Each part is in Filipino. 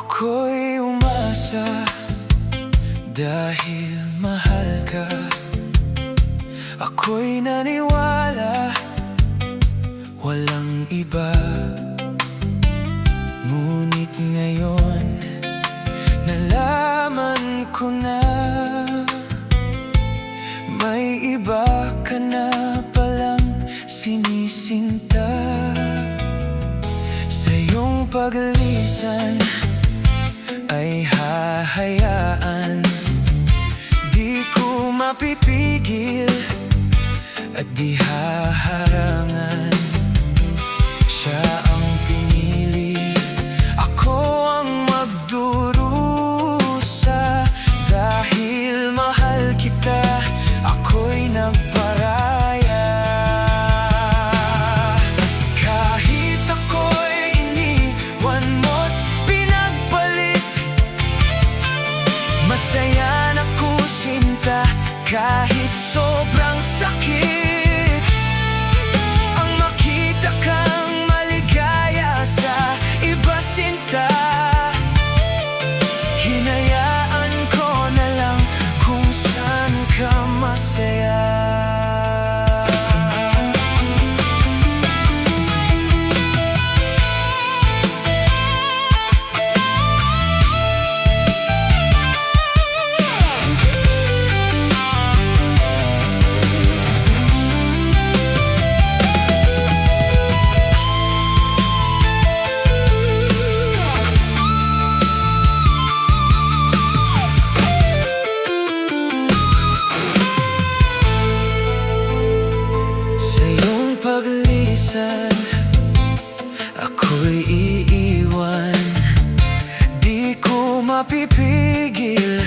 Ako'y umasa dahil mahal ka. Ako'y naniwala walang iba. Ngunit ngayon nalaman ko na may iba ka na palang sinisinta. Sa iyong paglisan ay hahayaan, di ko mapipigil at di haharangan. Siya ang pinili, ako ang magdurusa. Dahil mahal kita, ako'y nagparaya. Kahit ako'y iniwan mo't pinagpalit, masaya na ko sinta kahit sobrang sakit. Ang makita kang maligaya sa iba sinta, hinayaan ko na lang kung saan ka masaya. Paglisan, ako'y iiwan, di ko mapipigil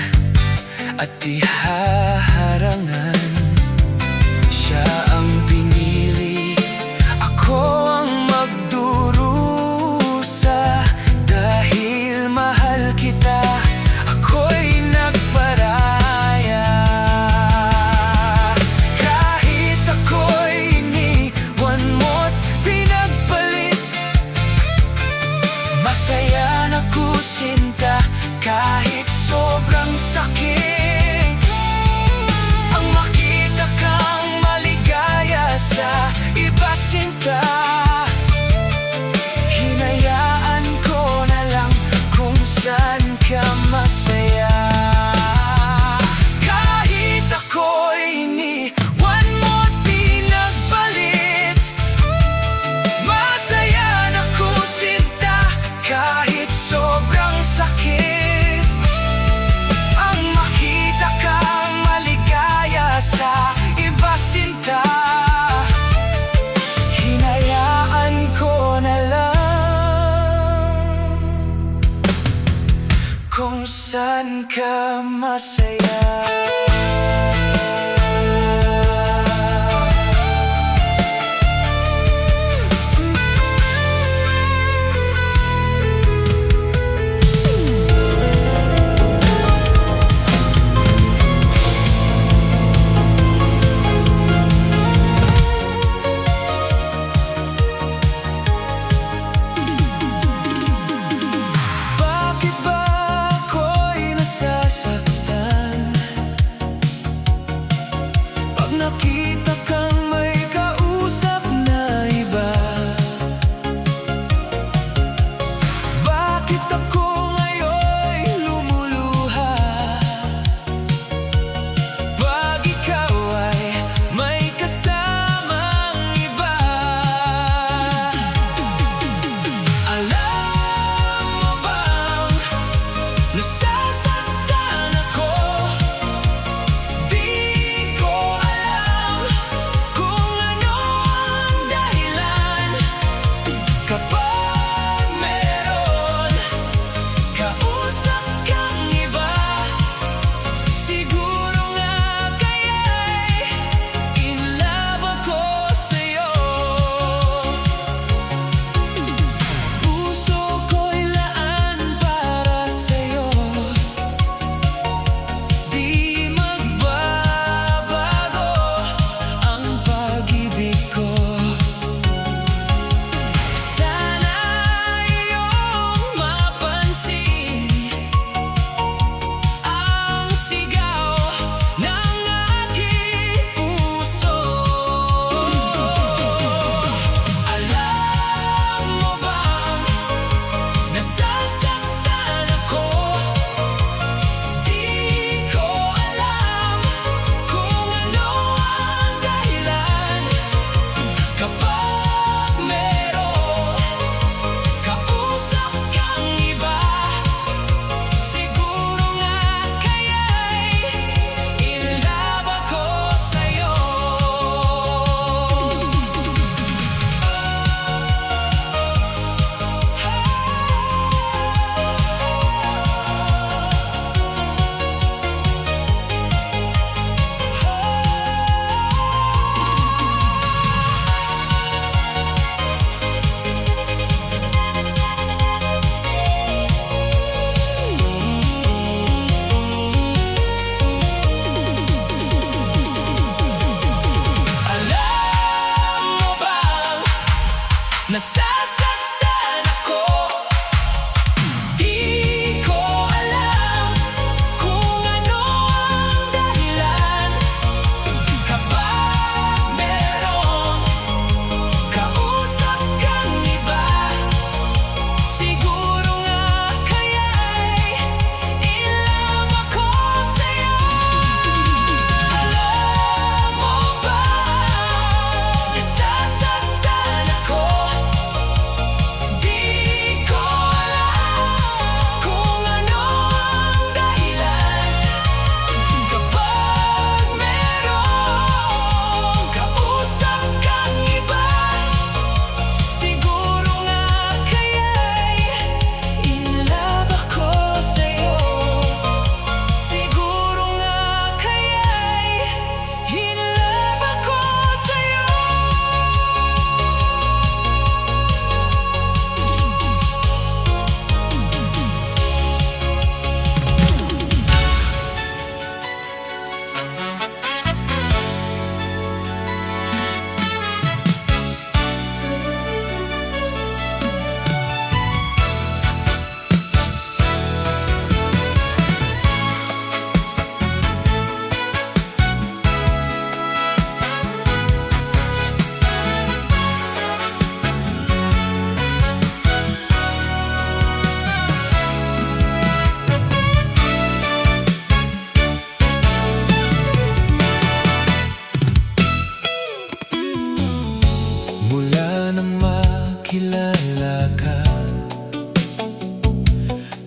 at di haharangan. Siya ang pinili, ako ang magdurusa. Dahil mahal kita, ako'y nagparaya. Kahit ako'y mo't pinagpalit, masaya na ko sinta kahit sobrang sakit. Ang makita kang maligaya sa iba sinta, hinayaan ko na lang kung saan ka masaya. Kahit ako'y iniwan mo't pinagpalit, masaya na ko sinta kahit sobrang sakit. Ang makita kang maligaya sa iba sinta, hinayaan ko na lang kung saan ka masaya. Bakit ba ako'y nasasaktan pag nakita kang may kausap na iba? Bakit ako ngayon'y lumuluha pag ikaw ay may kasamang iba? Alam mo bang nasasaktan ako? Di ko alam kung ano ang dahilan. Kapag meron kausap kang iba, siguro nga kaya'y in love ako sa'yo. Puso ko'y laan para sa'yo.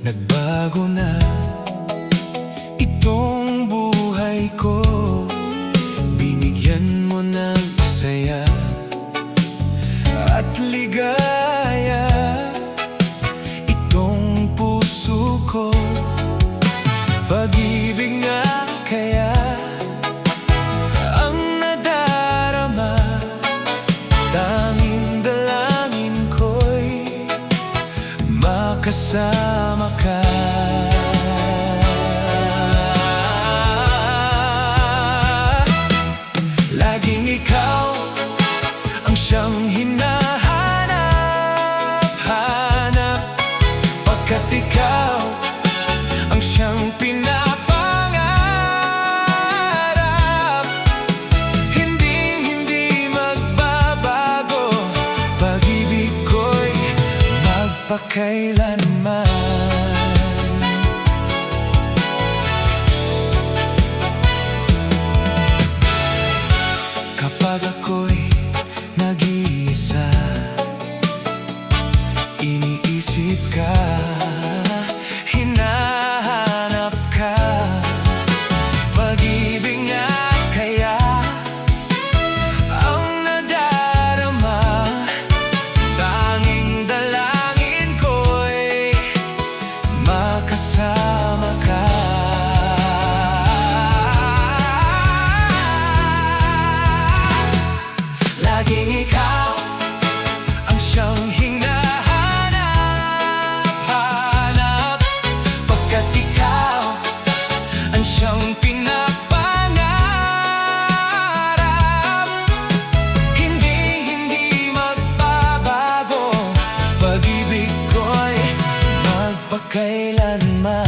Nagbago na itong buhay ko, binigyan mo ng saya at ligaya itong puso ko. Pag-ibig nga kaya ang nadarama, tanging dalangin ko'y makasama ka. Laging ikaw ang siyang hinahanap-hanap, pagkat ikaw ang siyang pinapangarap. Hindi magbabago, pag-ibig ko'y magpakailanman. Kapag ako'y nag-iisa, iniisip ka, hinahanap ka. Pag-ibig nga kaya ang nadarama, tanging dalangin ko'y makasama ka. Laging ikaw ang siyang hinahanap-hanap, pagkat ikaw ang siyang pinapangarap. Hindi magbabago, pag-ibig ko'y magpakailanman.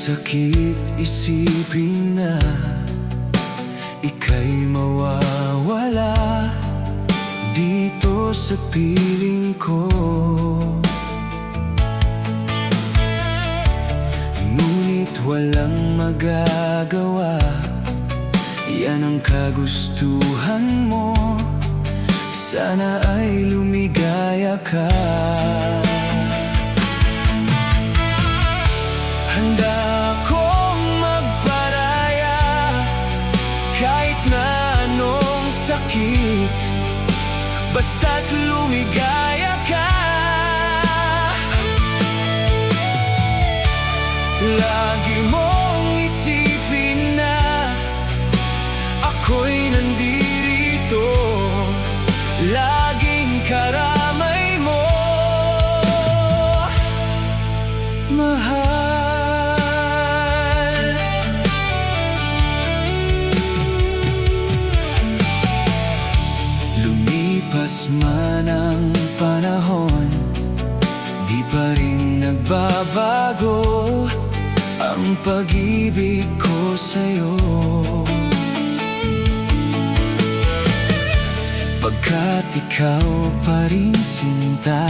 sakit isipin na ika'y mawawala dito sa piling ko. Ngunit walang magagawa, yan ang kagustuhan mo. Sana ay lumigaya ka. Handa akong magparaya kahit na anong sakit, basta't lumigaya ka. Lagi mong isipin na ako'y nandirito, laging karamay mo, mahal. Lumipas man ang panahon, di pa rin nagbabago ang pag-ibig ko sa'yo. Pagkat ikaw pa rin sinta,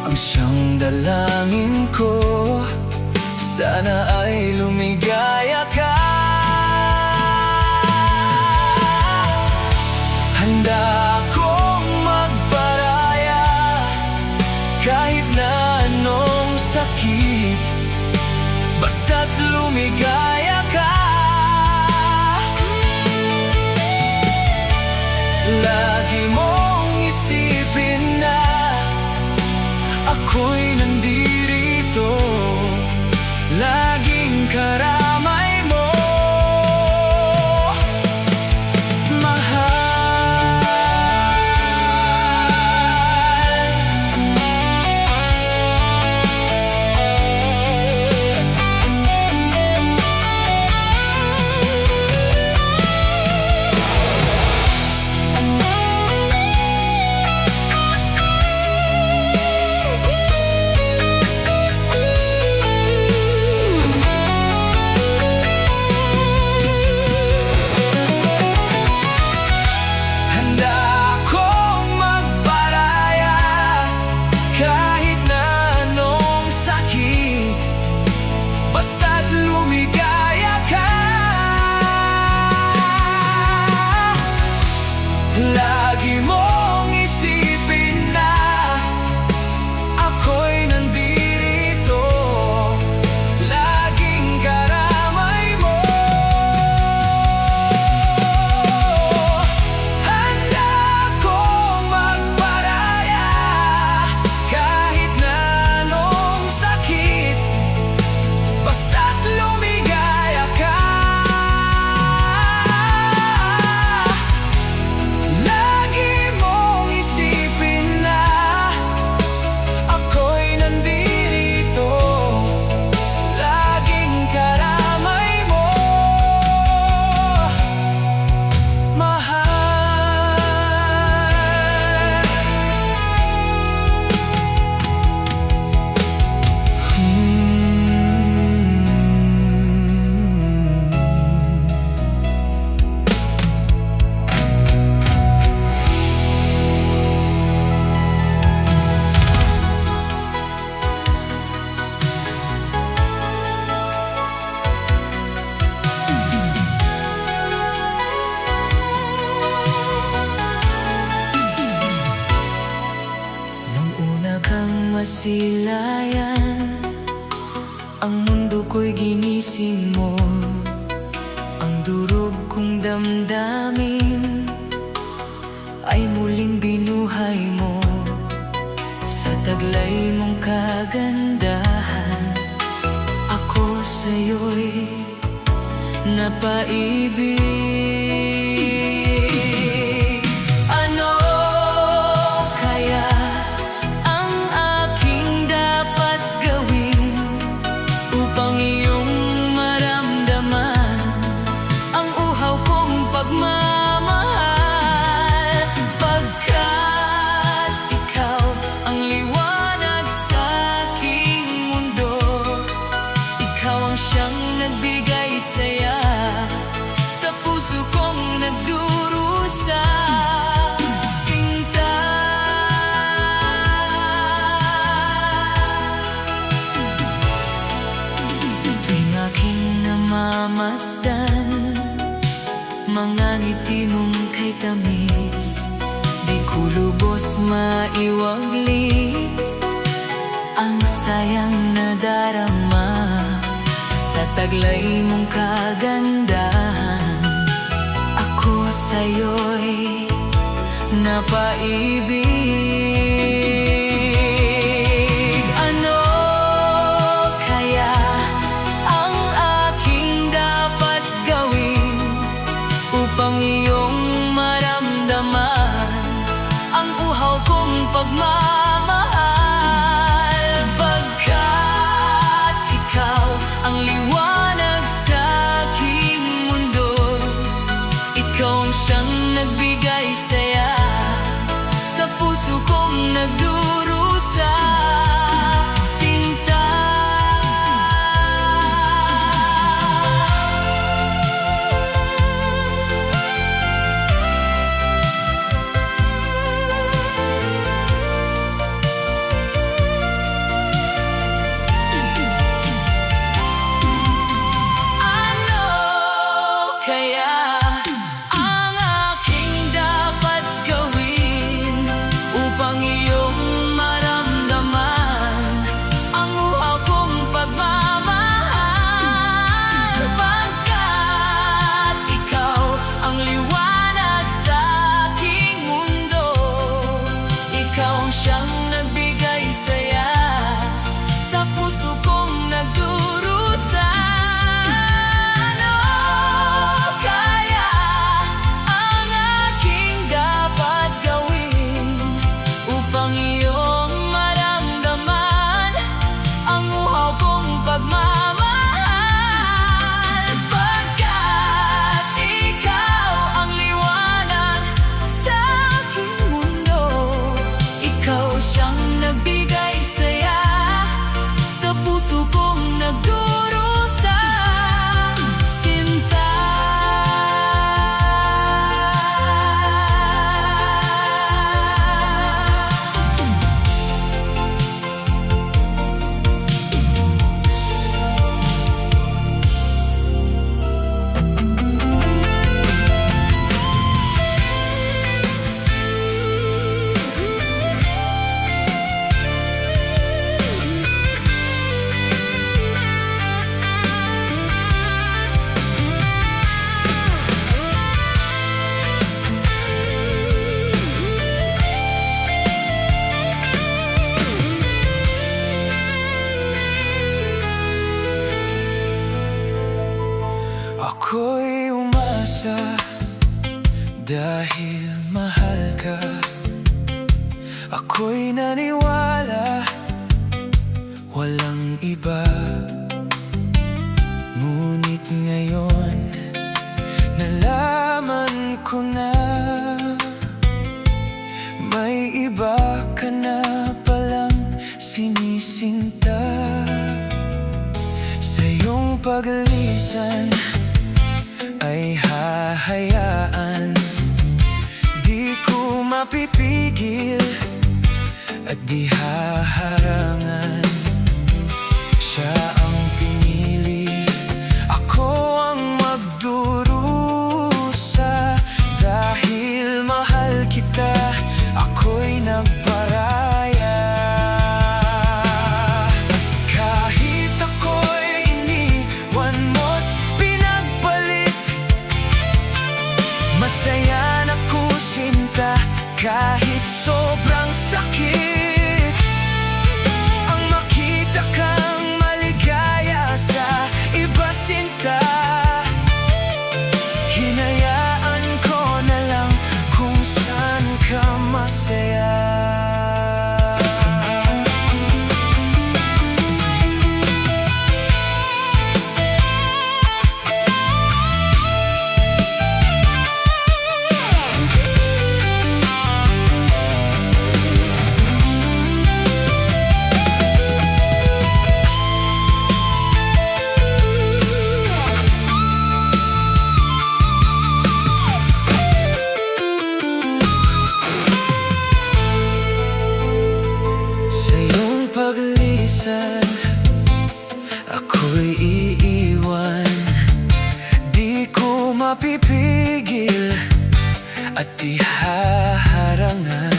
ang siyang dalangin ko. Sana ay lumigaya ka. Handa akong magparaya kahit na anong sakit, basta't lumigaya ka. Lagi mong isipin na ako'y nandirito, laging karamay mo, mahal. Lagi mong isipin na ako'y nandirito, laging karamay mo. Handa akong magparaya kahit na anong sakit, basta't lumigaya ka. Masilayan, ang mundo ko'y ginising mo, ang durog kong damdamin ay muling binuhay mo. Sa taglay mong kagandahan, ako sa'yo'y napaibig. mamasdan mga ngiti mong kay tamis. Di ko lubos maiwaglit ang sayang na darama sa taglay mong kagandahan. Ako sa'yo'y napaibig. Ano kaya ang aking dapat gawin upang iyong maramdaman ang uhaw kong pagmamahal? Pagkat ikaw ang liwanag sa aking mundo, ikaw ang siyang nagbigay saya sa puso kong nagdurusa. Sinta, ano kaya ang aking dapat gawin upang iyong maramdaman ang uhaw kong pagmamahal? Pagkat ikaw ang liwanag sa aking mundo, ikaw ang siyang nagbigay saya sa puso kong nagdurusa. Ano kaya ang aking dapat gawin upang iyong maramdaman ang uhaw kong pagmamahal? Pagkat ikaw ang liwanag sa aking mundo, ikaw siyang nagbigay saya sa puso kong nagdurusa. Sinta, ako'y umasa dahil mahal ka. Ako'y naniwala walang iba. Ngunit ngayon nalaman ko na may iba ka na palang sinisinta. Sa iyong paglisan ay hahayaan, di ko mapipigil at di haharangan. Siya ang pinili, ako ang magdurusa. Dahil mahal kita, ako'y nagparaya. Kahit ako'y iniwan mo't pinagpalit, masaya na ko sinta kahit sobrang sakit. Ang makita kang maligaya sa iba sinta, hinayaan ko na lang kung saan ka masaya. paglisan, ako'y iiwan. at di haharangan.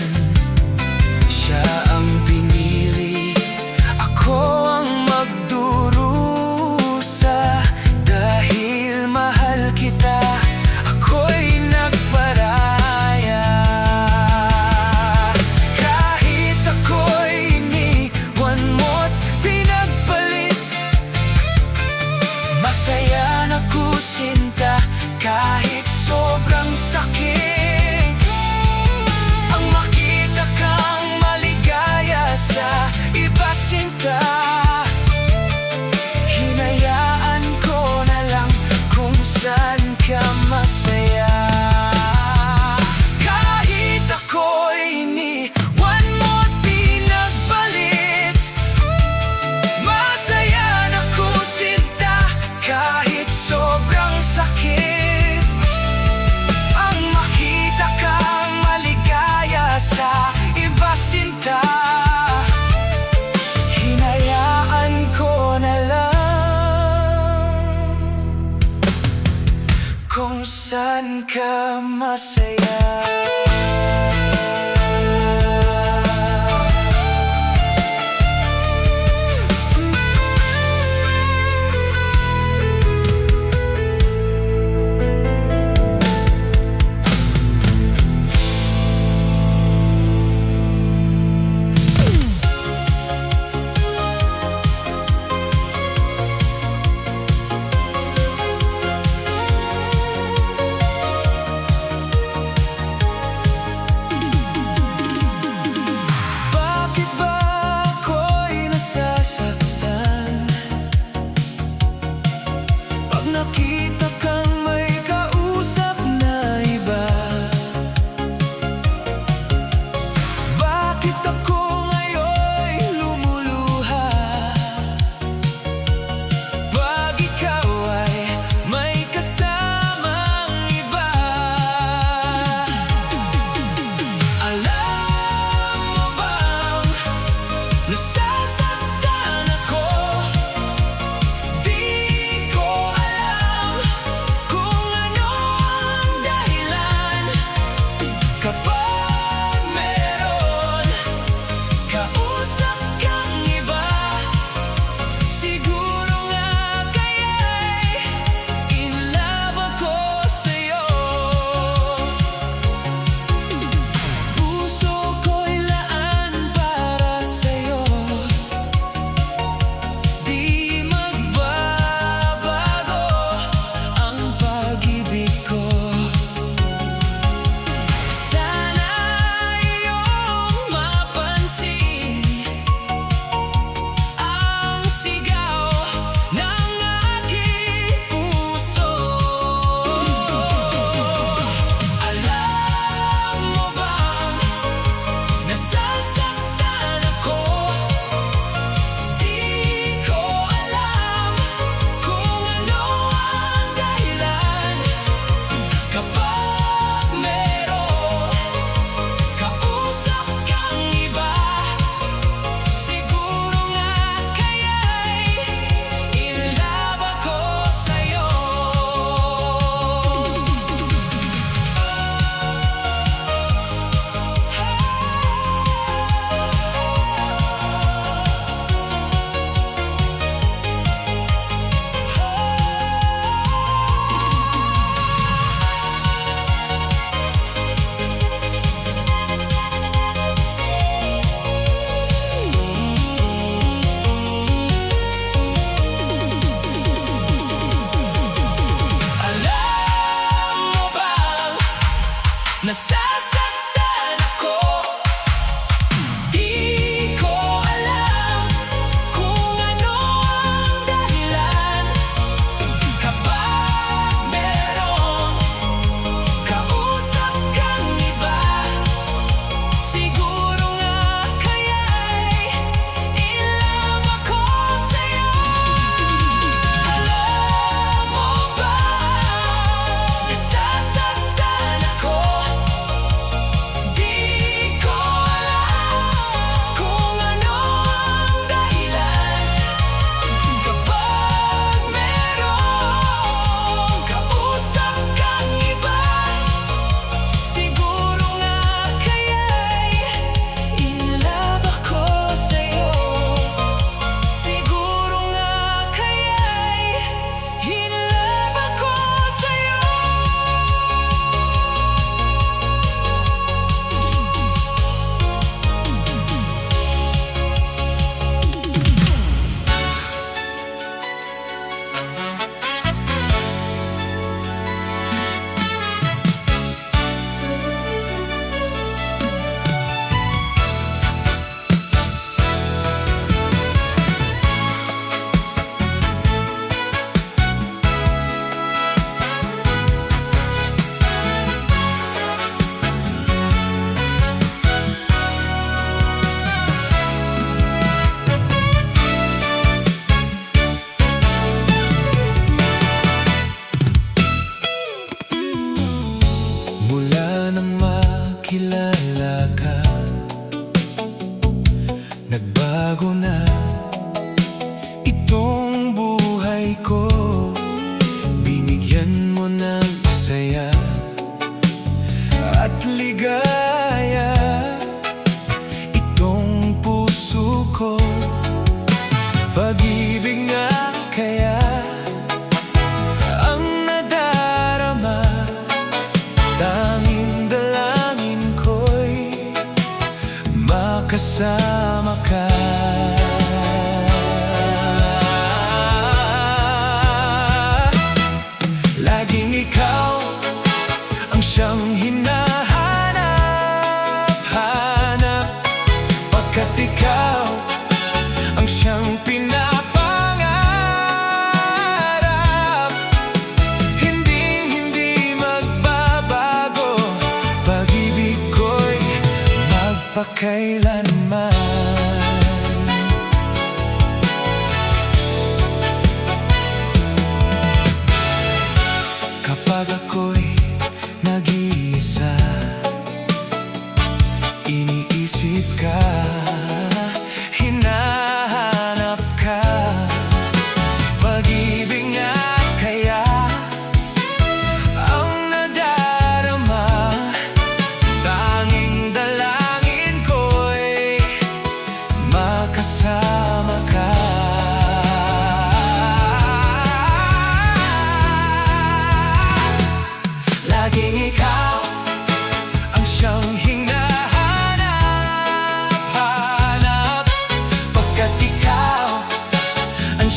Siya ang pinili, ako ang magdurusa. Dahil mahal kita, ako'y nagparaya. Kahit ako'y iniwan mo't pinagpalit, masaya na ko sinta kahit sobrang sakit. Ang makita kang maligaya sa iba sinta, hinayaan ko na lang kung saan ka masaya. Kahit ako'y iniwan mo't pinagpalit, masaya na ko sinta kahit sobrang sakit. Ang makita kang maligaya sa iba sinta, hinayaan ko na lang kung saan ka masaya.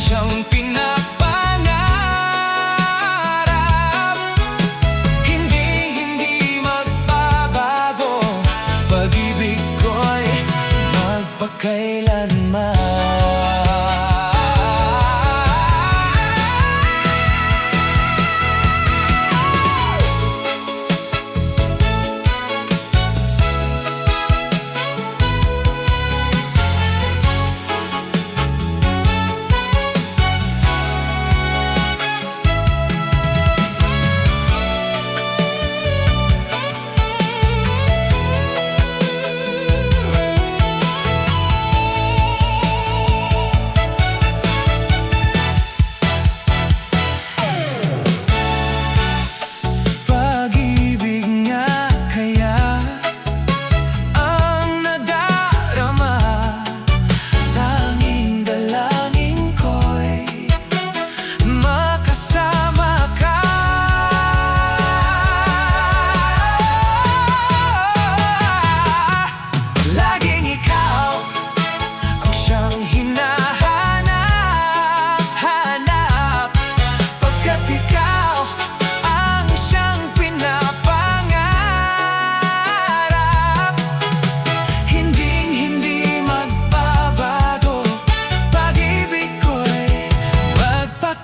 siyang pinapangarap. Hindi magbabago, pag-ibig ko'y magpakailanman.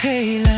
Kailan